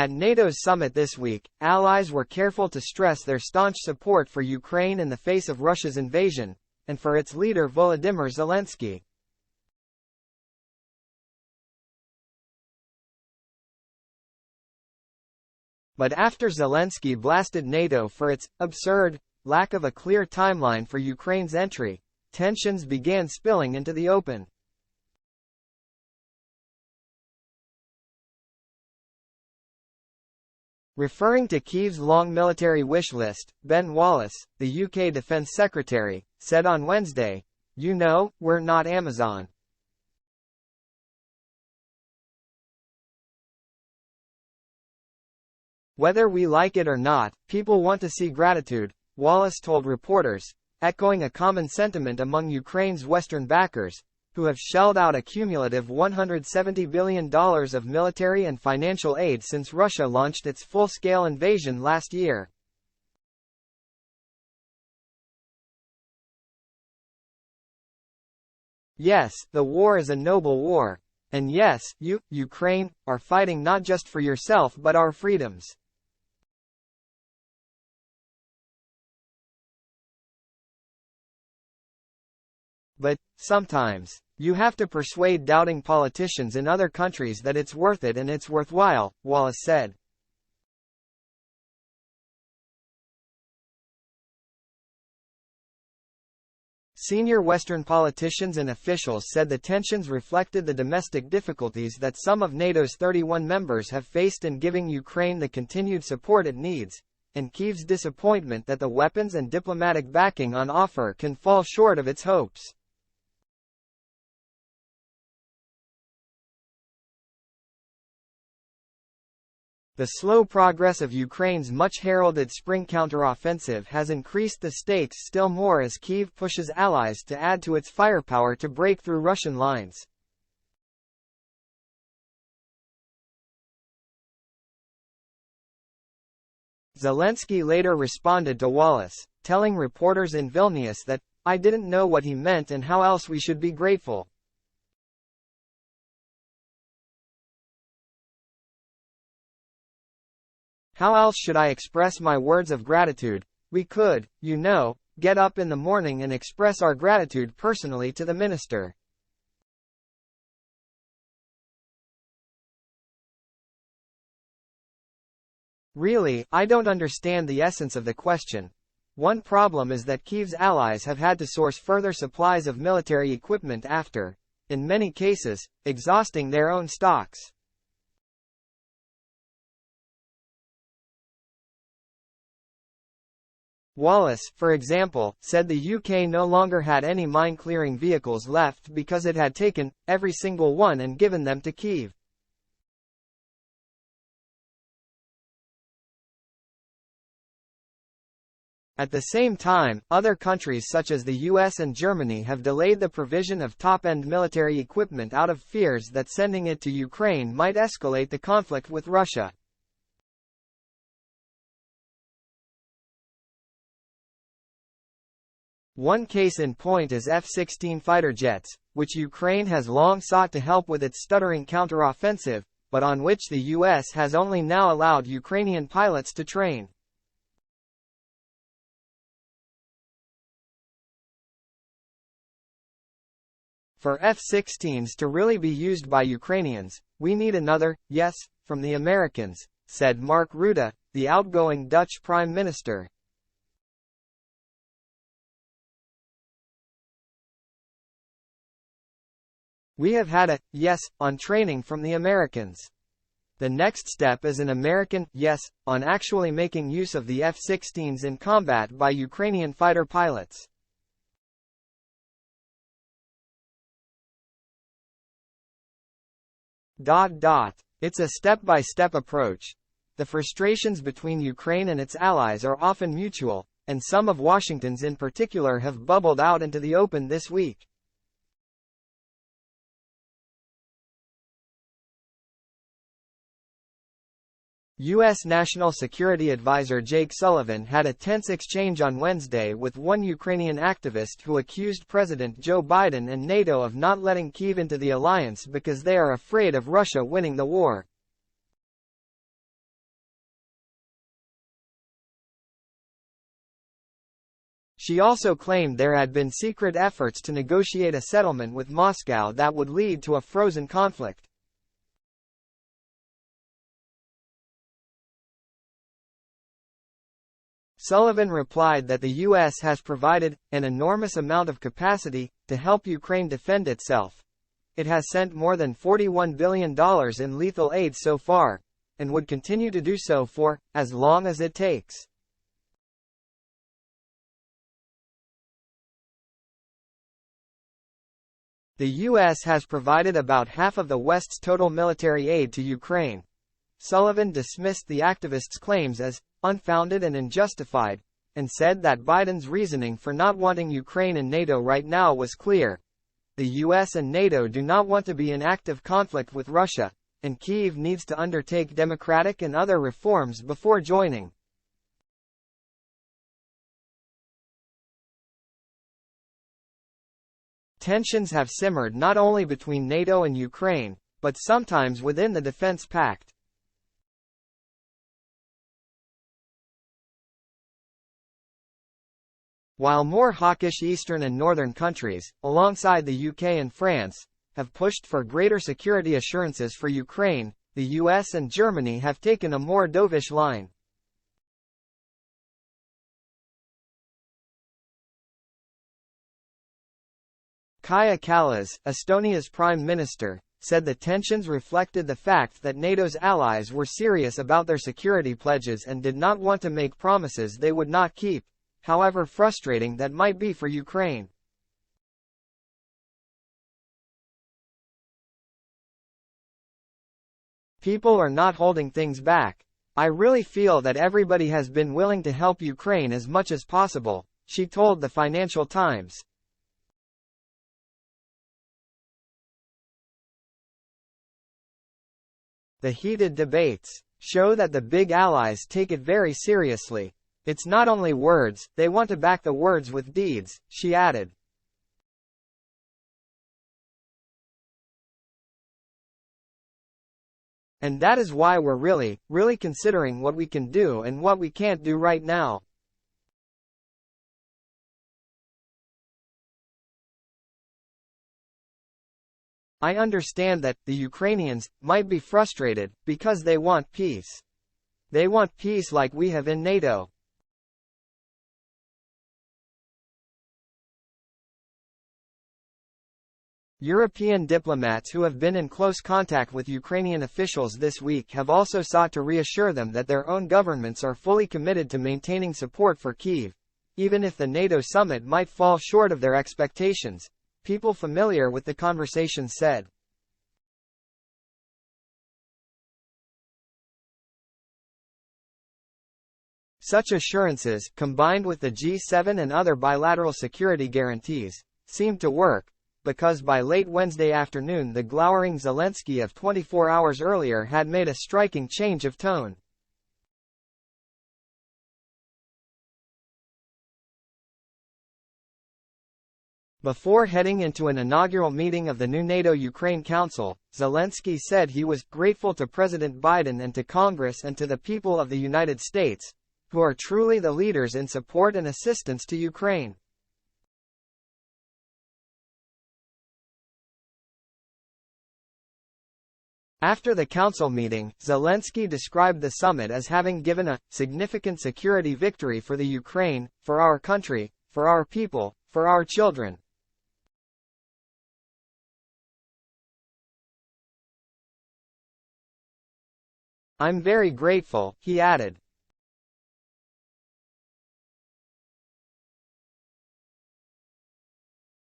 At NATO's summit this week, allies were careful to stress their staunch support for Ukraine in the face of Russia's invasion, and for its leader Volodymyr Zelenskyy. But after Zelenskyy blasted NATO for its absurd lack of a clear timeline for Ukraine's entry, tensions began spilling into the open. Referring to Kyiv's long military wish list, Ben Wallace, the UK Defence Secretary, said on Wednesday, "You know, we're not Amazon. Whether we like it or not, people want to see gratitude," Wallace told reporters, echoing a common sentiment among Ukraine's Western backers, who have shelled out a cumulative $170 billion of military and financial aid since Russia launched its full-scale invasion last year. Yes, the war is a noble war. And yes, you, Ukraine, are fighting not just for yourself but our freedoms. But, sometimes, you have to persuade doubting politicians in other countries that it's worth it and it's worthwhile, Wallace said. Senior Western politicians and officials said the tensions reflected the domestic difficulties that some of NATO's 31 members have faced in giving Ukraine the continued support it needs, and Kyiv's disappointment that the weapons and diplomatic backing on offer can fall short of its hopes. The slow progress of Ukraine's much-heralded spring counteroffensive has increased the stakes still more as Kyiv pushes allies to add to its firepower to break through Russian lines. Zelenskyy later responded to Wallace, telling reporters in Vilnius that, "I didn't know what he meant and how else we should be grateful. How else should I express my words of gratitude? We could, you know, get up in the morning and express our gratitude personally to the minister." Really, I don't understand the essence of the question. One problem is that Kyiv's allies have had to source further supplies of military equipment after, in many cases, exhausting their own stocks. Wallace, for example, said the UK no longer had any mine-clearing vehicles left because it had taken every single one and given them to Kyiv. At the same time, other countries such as the US and Germany have delayed the provision of top-end military equipment out of fears that sending it to Ukraine might escalate the conflict with Russia. One case in point is F-16 fighter jets, which Ukraine has long sought to help with its stuttering counteroffensive, but on which the US has only now allowed Ukrainian pilots to train. For F-16s to really be used by Ukrainians, we need another yes from the Americans, said Mark Rutte, the outgoing Dutch Prime Minister. We have had a yes on training from the Americans. The next step is an American yes on actually making use of the F-16s in combat by Ukrainian fighter pilots. It's a step-by-step approach. The frustrations between Ukraine and its allies are often mutual, and some of Washington's in particular have bubbled out into the open this week. U.S. National Security Advisor Jake Sullivan had a tense exchange on Wednesday with one Ukrainian activist who accused President Joe Biden and NATO of not letting Kyiv into the alliance because they are afraid of Russia winning the war. She also claimed there had been secret efforts to negotiate a settlement with Moscow that would lead to a frozen conflict. Sullivan replied that the U.S. has provided an enormous amount of capacity to help Ukraine defend itself. It has sent more than $41 billion in lethal aid so far, and would continue to do so for as long as it takes. The U.S. has provided about half of the West's total military aid to Ukraine. Sullivan dismissed the activists' claims as unfounded and unjustified, and said that Biden's reasoning for not wanting Ukraine in NATO right now was clear. The US and NATO do not want to be in active conflict with Russia, and Kyiv needs to undertake democratic and other reforms before joining. Tensions have simmered not only between NATO and Ukraine, but sometimes within the defense pact. While more hawkish eastern and northern countries, alongside the UK and France, have pushed for greater security assurances for Ukraine, the US and Germany have taken a more dovish line. Kaja Kallas, Estonia's prime minister, said the tensions reflected the fact that NATO's allies were serious about their security pledges and did not want to make promises they would not keep, however frustrating that might be for Ukraine. People are not holding things back. I really feel that everybody has been willing to help Ukraine as much as possible, she told the Financial Times. The heated debates show that the big allies take it very seriously. It's not only words, they want to back the words with deeds, she added. And that is why we're really considering what we can do and what we can't do right now. I understand that the Ukrainians might be frustrated because they want peace. They want peace like we have in NATO. European diplomats who have been in close contact with Ukrainian officials this week have also sought to reassure them that their own governments are fully committed to maintaining support for Kyiv, even if the NATO summit might fall short of their expectations, people familiar with the conversation said. Such assurances, combined with the G7 and other bilateral security guarantees, seemed to work, because by late Wednesday afternoon the glowering Zelenskyy of 24 hours earlier had made a striking change of tone. Before heading into an inaugural meeting of the new NATO-Ukraine Council, Zelenskyy said he was grateful to President Biden and to Congress and to the people of the United States, who are truly the leaders in support and assistance to Ukraine. After the council meeting, Zelenskyy described the summit as having given a significant security victory for the Ukraine, for our country, for our people, for our children. I'm very grateful, he added.